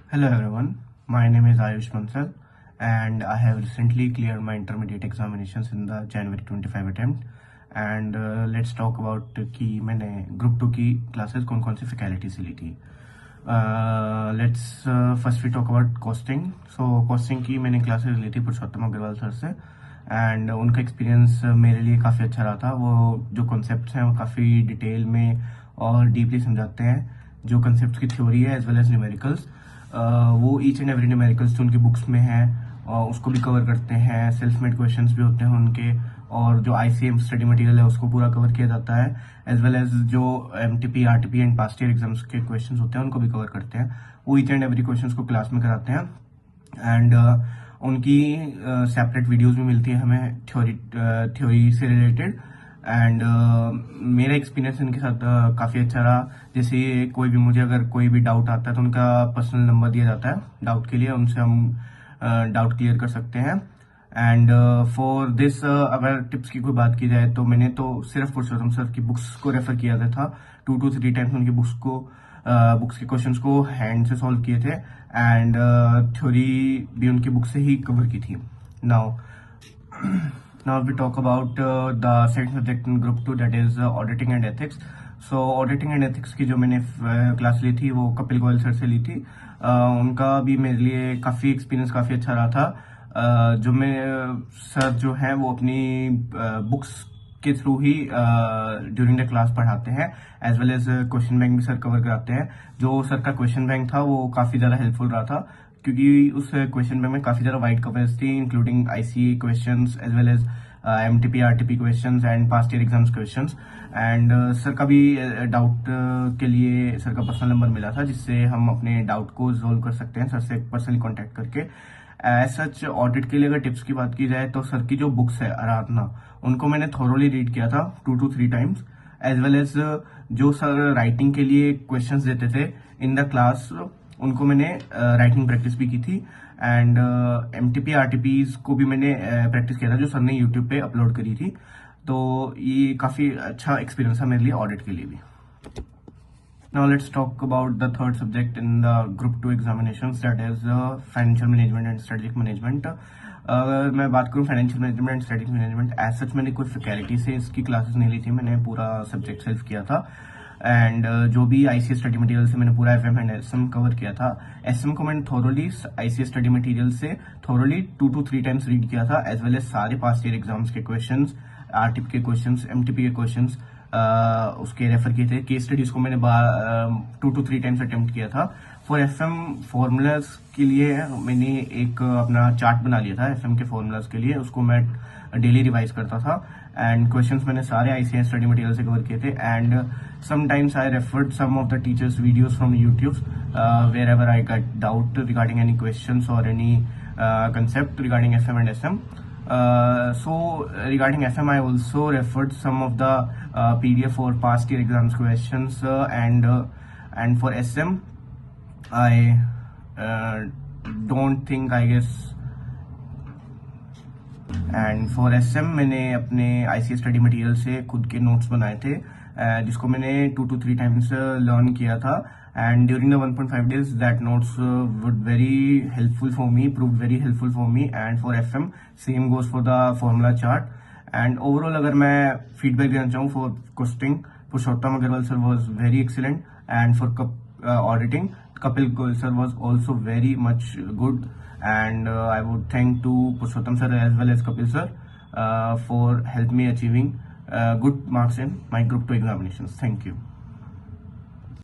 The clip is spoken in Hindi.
Hello everyone, my name is Ayush Bansal and I have recently cleared my intermediate examinations in the January 25 attempt and let's talk about कि मैंने ग्रुप 2 की क्लासेस कौन कौन सी फैकल्टी से ली थी. Let's first we talk about costing. So costing की मैंने क्लासेस ली थी पुरुषोत्तम अग्रवाल सर से एंड उनका एक्सपीरियंस मेरे लिए काफ़ी अच्छा रहा था. वो जो कॉन्सेप्ट्स हैं वो काफ़ी डिटेल में और डीपली समझाते हैं. जो कॉन्सेप्ट्स की थ्योरी है एज वेल एज न्यूमेरिकल्स वो ईच एंड एवरी न्यूमेरिकल्स जो उनकी बुक्स में है उसको भी कवर करते हैं. सेल्फ मेड क्वेश्चंस भी होते हैं उनके और जो आईसीएम स्टडी मटेरियल है उसको पूरा कवर किया जाता है एज वेल एज जो MTP RTP and past year exams के क्वेश्चंस होते हैं उनको भी कवर करते हैं. वो ईच एंड एवरी क्वेश्चंस को क्लास में कराते हैं एंड उनकी सेपरेट वीडियोस भी मिलती है हमें थ्योरी से रिलेटेड. एंड मेरा एक्सपीरियंस इनके साथ काफ़ी अच्छा रहा. जैसे कोई भी मुझे अगर कोई भी डाउट आता है तो उनका पर्सनल नंबर दिया जाता है डाउट के लिए, उनसे हम डाउट क्लियर कर सकते हैं. एंड फॉर दिस अगर टिप्स की कोई बात की जाए तो मैंने तो सिर्फ पुरुषोत्तम सर की बुक्स को रेफर किया था. 2 to 3 टाइम्स उनकी बुक्स के क्वेश्चंस को हैंड से सॉल्व किए थे एंड थ्योरी भी उनकी बुक से ही कवर की थी. Now we talk about the second subject in group 2, that is auditing and ethics. So auditing and ethics की जो मैंने क्लास ली थी वो कपिल गोयल सर से ली थी. उनका भी मेरे लिए काफ़ी एक्सपीरियंस काफ़ी अच्छा रहा था. जो मैं सर जो हैं वो अपनी बुक्स के थ्रू ही ड्यूरिंग द क्लास पढ़ाते हैं as well as question bank भी सर कवर कराते हैं. जो सर का क्वेश्चन बैंक था वो काफ़ी ज़्यादा हेल्पफुल रहा था क्योंकि उस क्वेश्चन बैंक में काफ़ी ज़्यादा वाइड कवरेज थी including ICA questions as well as MTP RTP questions and past year exams questions. And sir का भी डाउट के लिए सर का पर्सनल नंबर मिला था जिससे हम अपने डाउट को रिजोल्व कर सकते हैं सर से पर्सनली कॉन्टैक्ट करके. एज सच ऑडिट के लिए अगर टिप्स की बात की जाए तो सर की जो बुक्स है आराधना उनको मैंने थॉरोली रीड किया था 2 to 3 times as well as जो सर राइटिंग के लिए क्वेश्चंस देते थे इन द क्लास उनको मैंने राइटिंग प्रैक्टिस भी की थी. एंड एमटीपी आरटीपीज को भी मैंने प्रैक्टिस किया था जो सर ने यूट्यूब पे अपलोड करी थी. तो ये काफ़ी अच्छा एक्सपीरियंस था मेरे लिए ऑडिट के लिए भी. Now let's talk about the third subject in the group 2 examinations, that is financial management and strategic management. अगर मैं बात करूं financial management and strategic management as such मैंने कोई फैकल्टी से इसकी क्लासेस नहीं ली थी. मैंने पूरा सब्जेक्ट सेल्फ किया था एंड जो भी आईसीएस स्टडी मटेरियल से मैंने पूरा एफएम एंड एसएम कवर किया था. एसएम को मैंने थॉरोली आईसीएस स्टडी मटेरियल से थॉरोली 2 to 3 टाइम्स रीड किया था एज वेल एज सारे पास्ट ईयर एग्जाम्स के क्वेश्चंस, आरटीपी के क्वेश्चंस, एमटीपी के क्वेश्चंस उसके रेफर किए थे. केस स्टडीज को मैंने 2 to 3 टाइम्स अटेम्प्ट किया था. फॉर एफएम फॉर्मूलाज के लिए मैंने एक अपना चार्ट बना लिया था एफएम के फॉर्मूलाज के लिए, उसको मैं डेली रिवाइज करता था. एंड क्वेश्चंस मैंने सारे आईसीएस स्टडी मटेरियल से कवर किए थे. And sometimes I referred some of the teachers videos from YouTube wherever I got doubt regarding any questions और any concept regarding FM and SM. So regarding FM, I also referred some of the PDF for past year exams questions and for SM, I don't think, I guess. And for SM मैंने अपने आईसीएस स्टडी मटेरियल से खुद के नोट्स बनाए थे जिसको मैंने 2 to 3 टाइम्स लर्न किया था. And during the 1.5 days that notes would very helpful for me, proved very helpful for me. And for FM same goes for the formula chart. And overall अगर मैं फीडबैक देना चाहूँ for costing, Purushottam Agarwal sir was very excellent and for auditing Kapil Goel sir was also very much good, and I would thank to Purushottam sir as well as Kapil sir for help me achieving good marks in my group 2 examinations. Thank you.